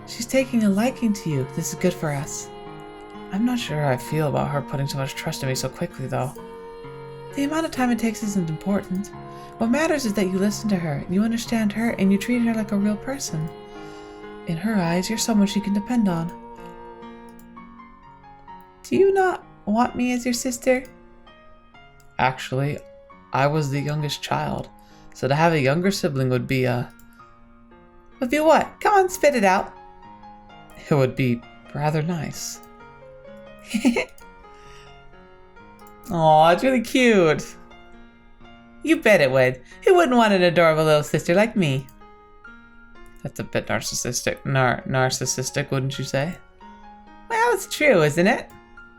She's taking a liking to you. This is good for us. I'm not sure how I feel about her putting so much trust in me so quickly, though. The amount of time it takes isn't important. What matters is that you listen to her, you understand her, and you treat her like a real person. In her eyes, you're someone she can depend on. Do you not want me as your sister? Actually, I was the youngest child, so to have a younger sibling would be Would be what? Come on, spit it out. It would be rather nice. Aw, it's really cute. You bet it would. Who wouldn't want an adorable little sister like me? That's a bit narcissistic, wouldn't you say? Well, it's true, isn't it?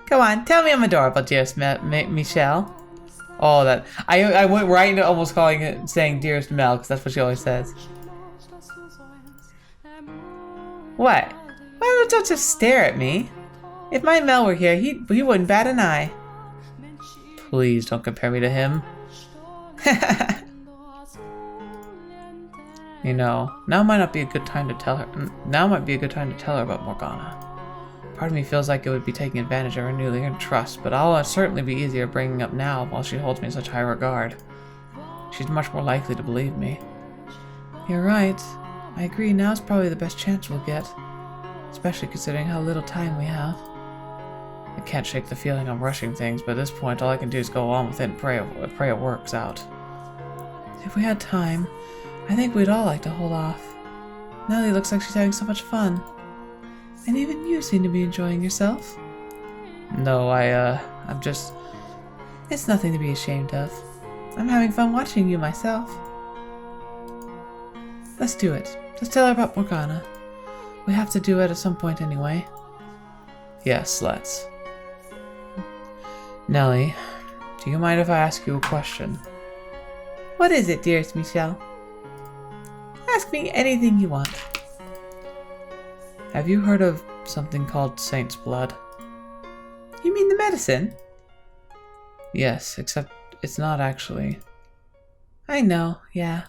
Come on, tell me I'm adorable, dearest Michel. Oh, that I went right into almost calling it saying dearest Mell because that's what she always says. What? Why don't you just stare at me? If my Mell were here, he wouldn't bat an eye. Please don't compare me to him. You know, now might not be a good time to tell her. Now might be a good time to tell her about Morgana. Part of me feels like it would be taking advantage of her newly earned trust, but I'll certainly be easier bringing up now while she holds me in such high regard. She's much more likely to believe me. You're right. I agree, now's probably the best chance we'll get. Especially considering how little time we have. I can't shake the feeling I'm rushing things, but at this point all I can do is go on with it and pray it works out. If we had time, I think we'd all like to hold off. Nellie looks like she's having so much fun. And even you seem to be enjoying yourself. No, I'm just... It's nothing to be ashamed of. I'm having fun watching you myself. Let's do it. Let's tell her about Morgana. We have to do it at some point anyway. Yes, let's. Nellie, do you mind if I ask you a question? What is it, dearest Michel? Ask me anything you want. Have you heard of something called Saint's Blood? You mean the medicine? Yes, except it's not actually. I know, yeah.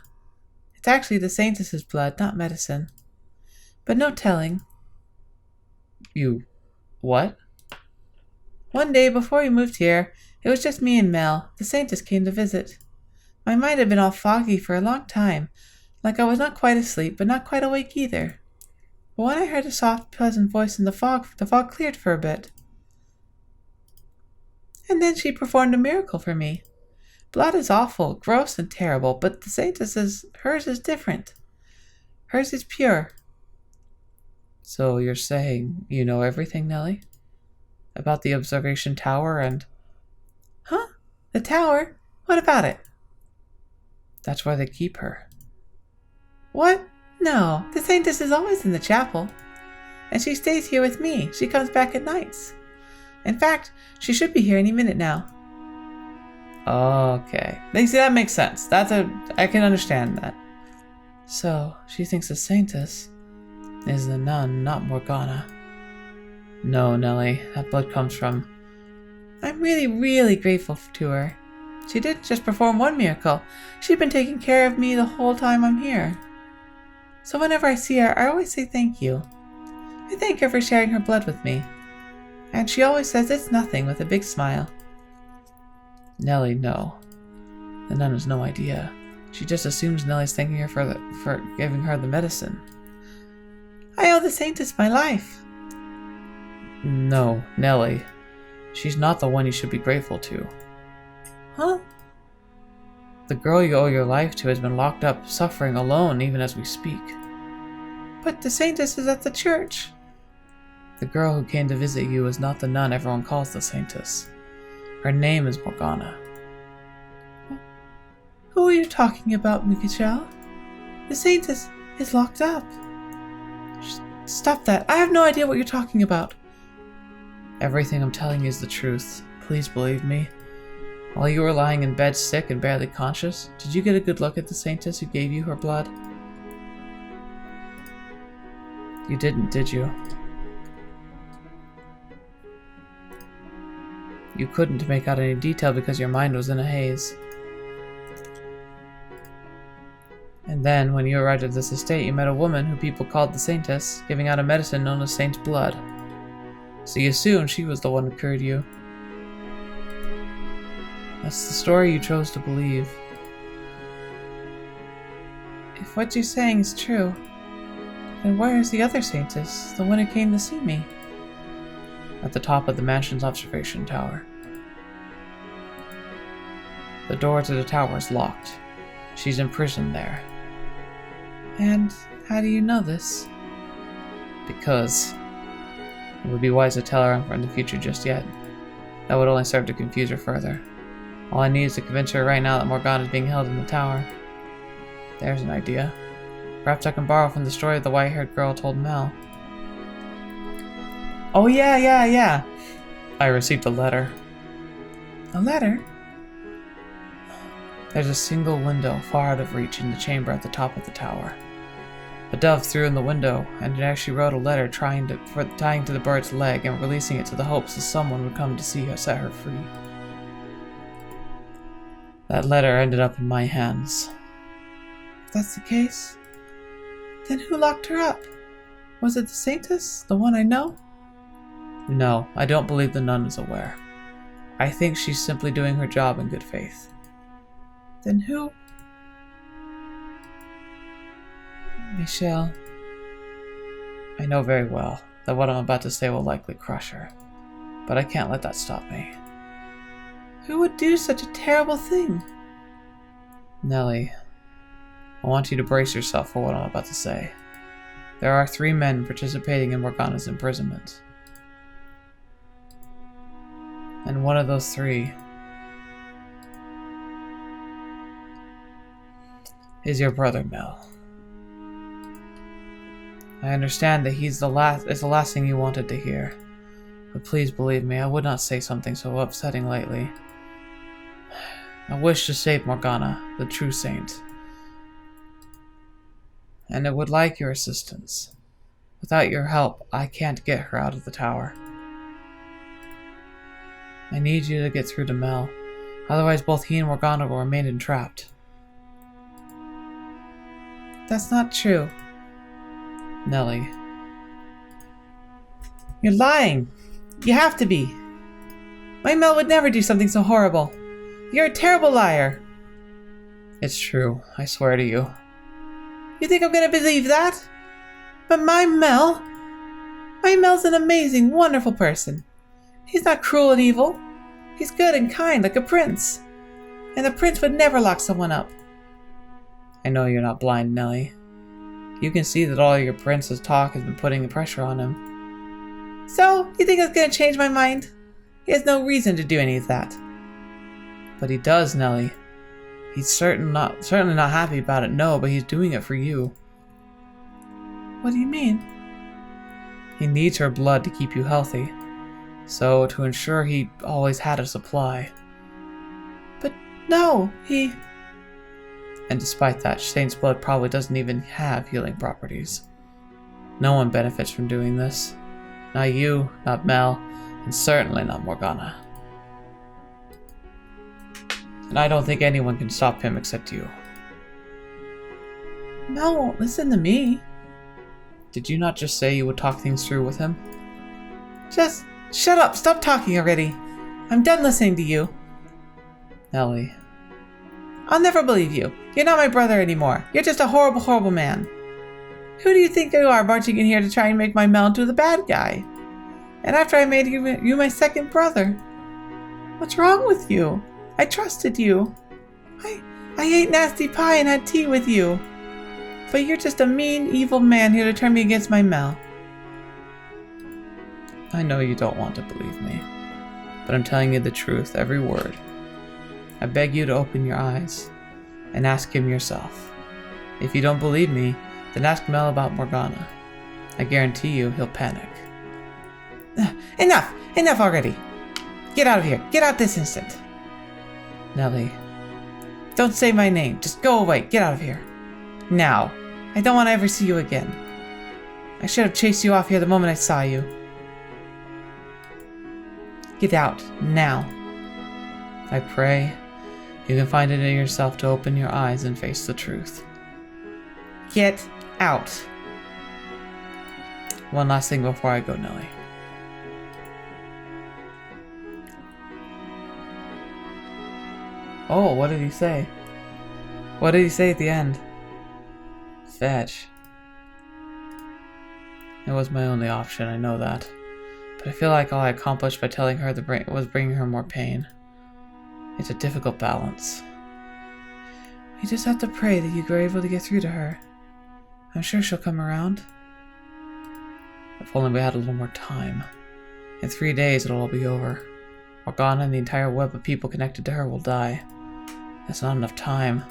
It's actually the Saintess's blood, not medicine. But no telling. You... what? One day before we moved here, it was just me and Mell. The Saintess came to visit. My mind had been all foggy for a long time, like I was not quite asleep, but not quite awake either. But when I heard a soft, pleasant voice in the fog cleared for a bit. And then she performed a miracle for me. Blood is awful, gross, and terrible, but the Saintess's, hers is different. Hers is pure. So you're saying you know everything, Nellie? About the observation tower and... Huh? The tower? What about it? That's where they keep her. What? No, the Saintess is always in the chapel. And she stays here with me. She comes back at nights. In fact, she should be here any minute now. Okay. See, that makes sense. I can understand that. So, she thinks the Saintess is the nun, not Morgana. No, Nellie. That blood comes from... I'm really, really grateful to her. She didn't just perform one miracle. She's been taking care of me the whole time I'm here. So whenever I see her, I always say thank you. I thank her for sharing her blood with me. And she always says it's nothing with a big smile. Nellie, no. The nun has no idea. She just assumes Nellie's thanking her for giving her the medicine. I owe the Saintess my life. No, Nellie. She's not the one you should be grateful to. Huh? The girl you owe your life to has been locked up, suffering alone even as we speak. But the Saintess is at the church. The girl who came to visit you is not the nun everyone calls the Saintess. Her name is Morgana. Who are you talking about, Michel? The Saintess is locked up. Stop that. I have no idea what you're talking about. Everything I'm telling you is the truth. Please believe me. While you were lying in bed sick and barely conscious, did you get a good look at the Saintess who gave you her blood? You didn't, did you? You couldn't make out any detail because your mind was in a haze. And then, when you arrived at this estate, you met a woman who people called the Saintess, giving out a medicine known as Saint's Blood. So you assumed she was the one who cured you. That's the story you chose to believe. If what you're saying is true, then where is the other Saintess, the one who came to see me? At the top of the mansion's observation tower. The door to the tower is locked. She's imprisoned there. And how do you know this? Because it would be wise to tell her in the future just yet. That would only serve to confuse her further. All I need is to convince her right now that Morgana is being held in the tower. There's an idea. Perhaps I can borrow from the story of the white-haired girl told Mell. Oh yeah. I received a letter. A letter? There's a single window far out of reach in the chamber at the top of the tower. A dove threw in the window, and there she wrote a letter tying to the bird's leg and releasing it to the hopes that someone would come to see her, set her free. That letter ended up in my hands. If that's the case, then who locked her up? Was it the Saintess, the one I know? No, I don't believe the nun is aware. I think she's simply doing her job in good faith. Then who? Michel. I know very well that what I'm about to say will likely crush her, but I can't let that stop me. Who would do such a terrible thing? Nellie, I want you to brace yourself for what I'm about to say. There are 3 men participating in Morgana's imprisonment. And one of those 3 is your brother, Mell. I understand that it's the last thing you wanted to hear, but please believe me, I would not say something so upsetting lightly. I wish to save Morgana, the true saint, and I would like your assistance. Without your help, I can't get her out of the tower. I need you to get through to Mell, otherwise both he and Morgana will remain entrapped. That's not true. Nellie. You're lying. You have to be. My Mell would never do something so horrible. You're a terrible liar. It's true, I swear to you. You think I'm gonna believe that? But my Mell's an amazing, wonderful person. He's not cruel and evil. He's good and kind, like a prince. And a prince would never lock someone up. I know you're not blind, Nellie. You can see that all your prince's talk has been putting the pressure on him. So, you think it's gonna change my mind? He has no reason to do any of that. But he does, Nellie. He's certainly not happy about it, no, but he's doing it for you. What do you mean? He needs her blood to keep you healthy. So, to ensure he always had a supply. But no, And despite that, Shane's blood probably doesn't even have healing properties. No one benefits from doing this. Not you, not Mell, and certainly not Morgana. And I don't think anyone can stop him except you. Mell won't listen to me. Did you not just say you would talk things through with him? Just shut up, stop talking already. I'm done listening to you. Nellie. I'll never believe you. You're not my brother anymore. You're just a horrible, horrible man. Who do you think you are marching in here to try and make my Mell into the bad guy? And after I made you my second brother. What's wrong with you? I trusted you. I ate nasty pie and had tea with you. But you're just a mean, evil man here to turn me against my Mell. I know you don't want to believe me, but I'm telling you the truth, every word. I beg you to open your eyes and ask him yourself. If you don't believe me, then ask Mell about Morgana. I guarantee you he'll panic. Enough! Enough already! Get out of here! Get out this instant! Nellie. Don't say my name. Just go away. Get out of here. Now. I don't want to ever see you again. I should have chased you off here the moment I saw you. Get out. Now. I pray you can find it in yourself to open your eyes and face the truth. Get out. One last thing before I go, Nellie. Oh, what did he say? What did he say at the end? Fetch. It was my only option, I know that. But I feel like all I accomplished by telling her was bringing her more pain. It's a difficult balance. We just have to pray that you were able to get through to her. I'm sure she'll come around. If only we had a little more time. In 3 days it'll all be over. Morgana and the entire web of people connected to her will die. That's not enough time.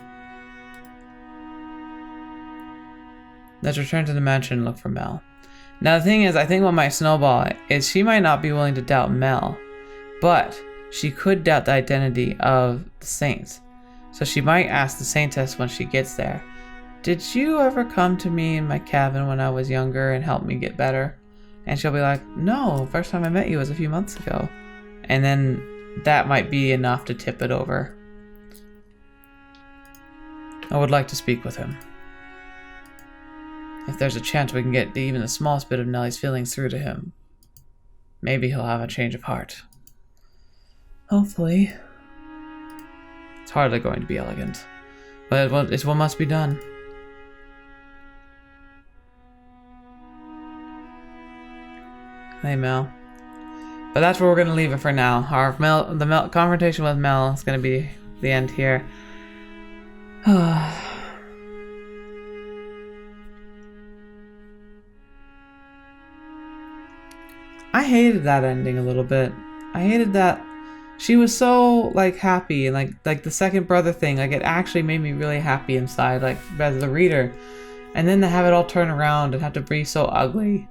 Let's return to the mansion and look for Mell. Now the thing is, I think what might snowball is she might not be willing to doubt Mell, but she could doubt the identity of the saints. So she might ask the Saintess when she gets there, "Did you ever come to me in my cabin when I was younger and help me get better?" And she'll be like, "No, first time I met you was a few months ago." And then that might be enough to tip it over. I would like to speak with him. If there's a chance we can get even the smallest bit of Nellie's feelings through to him, maybe he'll have a change of heart. Hopefully. It's hardly going to be elegant, but it's what must be done. Hey, Mell. But that's where we're going to leave it for now. The confrontation with Mell is going to be the end here. I hated that ending a little bit. I hated that she was so like happy and like the second brother thing. Like it actually made me really happy inside, like as the reader. And then to have it all turn around and have to be so ugly.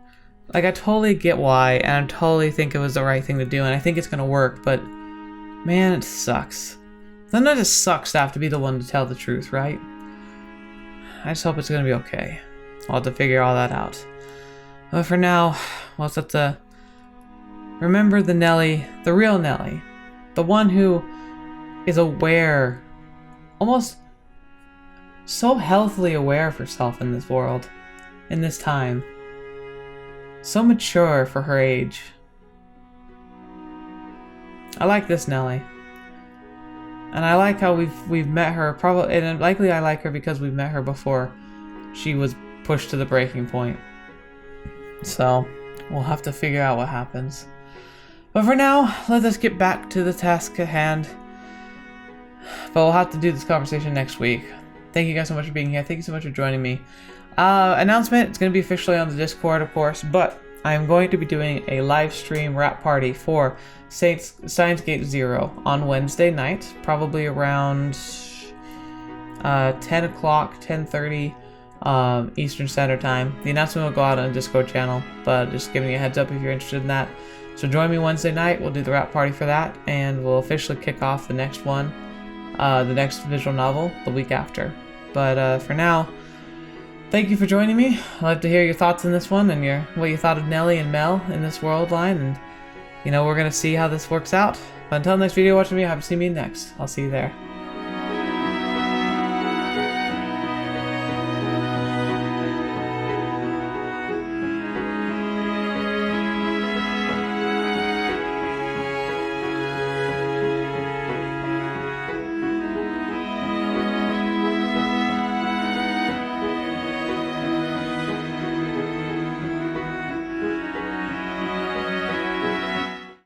Like I totally get why, and I totally think it was the right thing to do, and I think it's gonna work. But man, it sucks. Sometimes it sucks to have to be the one to tell the truth, right? I just hope it's gonna be okay. I'll have to figure all that out. But for now, we'll have to remember the Nellie, the real Nellie. The one who is aware, almost so healthily aware of herself in this world, in this time. So mature for her age. I like this Nellie. And I like how we've met her, probably, and likely I like her because we've met her before she was pushed to the breaking point. So, we'll have to figure out what happens. But for now, let us get back to the task at hand. But we'll have to do this conversation next week. Thank you guys so much for being here. Thank you so much for joining me. Announcement, it's going to be officially on the Discord, of course, but I'm going to be doing a live stream rap party for Science Gate 0 on Wednesday night, probably around 10 o'clock, 10:30 Eastern Standard Time. The announcement will go out on the Discord channel, but just giving you a heads up if you're interested in that. So join me Wednesday night, we'll do the rap party for that, and we'll officially kick off the next one, the next visual novel, the week after. But for now, thank you for joining me. I'd like to hear your thoughts on this one and what you thought of Nellie and Mell in this world line, and we're going to see how this works out. But until next video, watching me, I hope to see me next. I'll see you there.